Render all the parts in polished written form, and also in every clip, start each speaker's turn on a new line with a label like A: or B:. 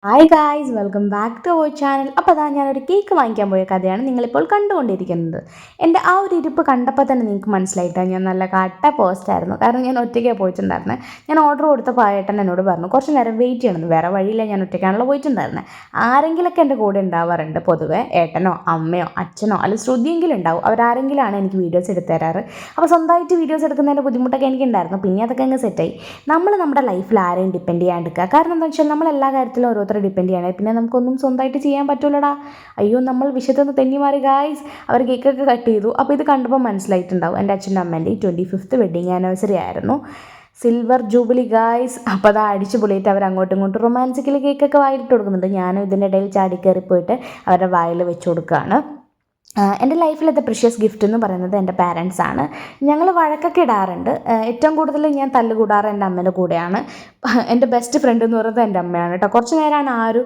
A: Hi guys, welcome back to our channel. അപ്പോൾ അതാ ഞാനൊരു കേക്ക് വാങ്ങിക്കാൻ പോയ കഥയാണ് നിങ്ങളിപ്പോൾ കണ്ടുകൊണ്ടിരിക്കുന്നത്. എൻ്റെ ആ ഒരു ഇരിപ്പ് കണ്ടപ്പോൾ തന്നെ നിങ്ങൾക്ക് മനസ്സിലായിട്ടാണ് ഞാൻ നല്ല കട്ട പോസ്റ്റായിരുന്നു. കാരണം ഞാൻ ഒറ്റയ്ക്കാണ് പോയിട്ടുണ്ടായിരുന്നത്. ഞാൻ ഓർഡർ കൊടുത്തപ്പോൾ ആ ഏട്ടൻ എന്നോട് പറഞ്ഞു കുറച്ച് നേരം വെയിറ്റ് ചെയ്യണമെന്ന്. വേറെ വഴിയില്ല, ഞാൻ ഒറ്റയ്ക്കാണല്ലോ പോയിട്ടുണ്ടായിരുന്നത്. ആരെങ്കിലൊക്കെ എൻ്റെ കൂടെ ഉണ്ടാവാറുണ്ട് പൊതുവേ, ഏട്ടനോ അമ്മയോ അച്ഛനോ അല്ലെങ്കിൽ ശ്രുതിയെങ്കിലും ഉണ്ടാവും. അവരാരെങ്കിലാണ് എനിക്ക് വീഡിയോസ് എടുത്ത് തരാറ്. അപ്പോൾ സ്വന്തമായിട്ട് വീഡിയോസ് എടുക്കുന്നതിൻ്റെ ബുദ്ധിമുട്ടൊക്കെ എനിക്കുണ്ടായിരുന്നു. പിന്നെ അതൊക്കെ അങ്ങ് സെറ്റായി. നമ്മൾ നമ്മുടെ ലൈഫിൽ ആരെയും ഡിപ്പെൻഡ് ചെയ്യാണ്ടിരിക്കുക. കാരണം എന്താ വെച്ചാൽ നമ്മൾ എല്ലാ കാര്യത്തിലും ഓരോരുത്തർ ഡിപ്പെൻഡ് ചെയ്യണേ, പിന്നെ നമുക്കൊന്നും സ്വന്തമായിട്ട് ചെയ്യാൻ പറ്റൂലടാ. അയ്യോ, നമ്മൾ വിഷയത്തിൽ നിന്ന് തെന്നി മാറി ഗായ്സ്. അവർ കേക്കൊക്കെ കട്ട് ചെയ്തു. അപ്പോൾ ഇത് കണ്ടപ്പോൾ മനസ്സിലായിട്ടുണ്ടാവും എൻ്റെ അച്ഛൻ്റെ അമ്മേൻ്റെ 25th വെഡിങ് ആനിവേഴ്സറി ആയിരുന്നു. Silver jubilee guys. അപ്പോൾ അത് അടിച്ചു പൊളിയിട്ട് അവർ അങ്ങോട്ടും ഇങ്ങോട്ടും റൊമാൻസിക്കലി കേക്കൊക്കെ വായിലിട്ട് കൊടുക്കുന്നുണ്ട്. ഞാനും ഇതിൻ്റെ ഇടയിൽ ചാടി കയറി പോയിട്ട് അവരുടെ വായിൽ വെച്ച് കൊടുക്കുകയാണ്. എൻ്റെ ലൈഫിലത്തെ പ്രിഷ്യസ് ഗിഫ്റ്റ് എന്ന് പറയുന്നത് എൻ്റെ പാരൻസാണ്. ഞങ്ങൾ വഴക്കൊക്കെ ഇടാറുണ്ട്. ഏറ്റവും കൂടുതൽ ഞാൻ തല്ലുകൂടാറ് എൻ്റെ അമ്മേൻ്റെ കൂടെയാണ്. എൻ്റെ ബെസ്റ്റ് ഫ്രണ്ട് എന്ന് പറയുന്നത് എൻ്റെ അമ്മയാണ് കേട്ടോ. കുറച്ച് നേരമാണ് ആ ഒരു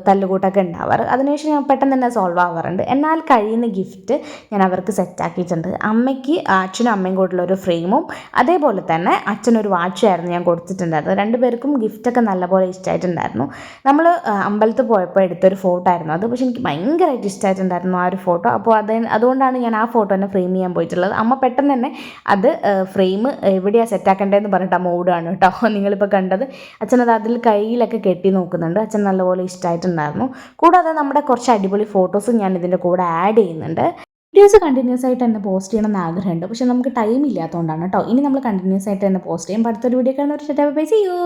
A: തല്ലുകൂട്ടൊക്കെ ഉണ്ടാവാറ്. അതിനുശേഷം ഞാൻ പെട്ടെന്ന് തന്നെ സോൾവ് ആവാറുണ്ട്. എന്നാൽ കഴിയുന്ന ഗിഫ്റ്റ് ഞാൻ അവർക്ക് സെറ്റാക്കിയിട്ടുണ്ട്. അമ്മയ്ക്ക് അച്ഛനും അമ്മയും കൂടെയുള്ള ഒരു ഫ്രെയിമും അതേപോലെ തന്നെ അച്ഛനൊരു വാച്ചായിരുന്നു ഞാൻ കൊടുത്തിട്ടുണ്ടായിരുന്നത്. രണ്ടുപേർക്കും ഗിഫ്റ്റൊക്കെ നല്ലപോലെ ഇഷ്ടമായിട്ടുണ്ടായിരുന്നു. നമ്മൾ അമ്പലത്തിൽ പോയപ്പോൾ എടുത്തൊരു ഫോട്ടോ ആയിരുന്നു അത്. പക്ഷേ എനിക്ക് ഭയങ്കരമായിട്ട് ഇഷ്ടമായിട്ടുണ്ടായിരുന്നു ആ ഒരു ഫോട്ടോ. അപ്പോൾ അതുകൊണ്ടാണ് ഞാൻ ആ ഫോട്ടോ തന്നെ ഫ്രെയിം ചെയ്യാൻ പോയിട്ടുള്ളത്. അമ്മ പെട്ടെന്ന് തന്നെ അത് ഫ്രെയിം എവിടെയാണ് സെറ്റാക്കേണ്ടതെന്ന് പറഞ്ഞിട്ട് അമ്മ ഓടുകയാണ് കേട്ടോ. നിങ്ങളിപ്പോൾ കണ്ടത് അച്ഛനത് അതിൽ കയ്യിലൊക്കെ കെട്ടി നോക്കുന്നുണ്ട്. അച്ഛൻ നല്ലപോലെ ഇഷ്ടമായിട്ടുണ്ടായിരുന്നു. കൂടാതെ നമ്മുടെ കുറച്ച് അടിപൊളി ഫോട്ടോസും ഞാൻ ഇതിൻ്റെ കൂടെ ആഡ് ചെയ്യുന്നുണ്ട്. വീഡിയോസ് കണ്ടിന്യൂസ് ആയിട്ട് തന്നെ പോസ്റ്റ് ചെയ്യണമെന്ന് ആഗ്രഹമുണ്ട്, പക്ഷേ നമുക്ക് ടൈം ഇല്ലാത്തതുകൊണ്ടാണ് കേട്ടോ. ഇനി നമ്മൾ കണ്ടിന്യൂസ് ആയിട്ട് തന്നെ പോസ്റ്റ് ചെയ്യും. അടുത്തൊരു വീഡിയോ കാണുന്നവർ ബൈ, സീ യു.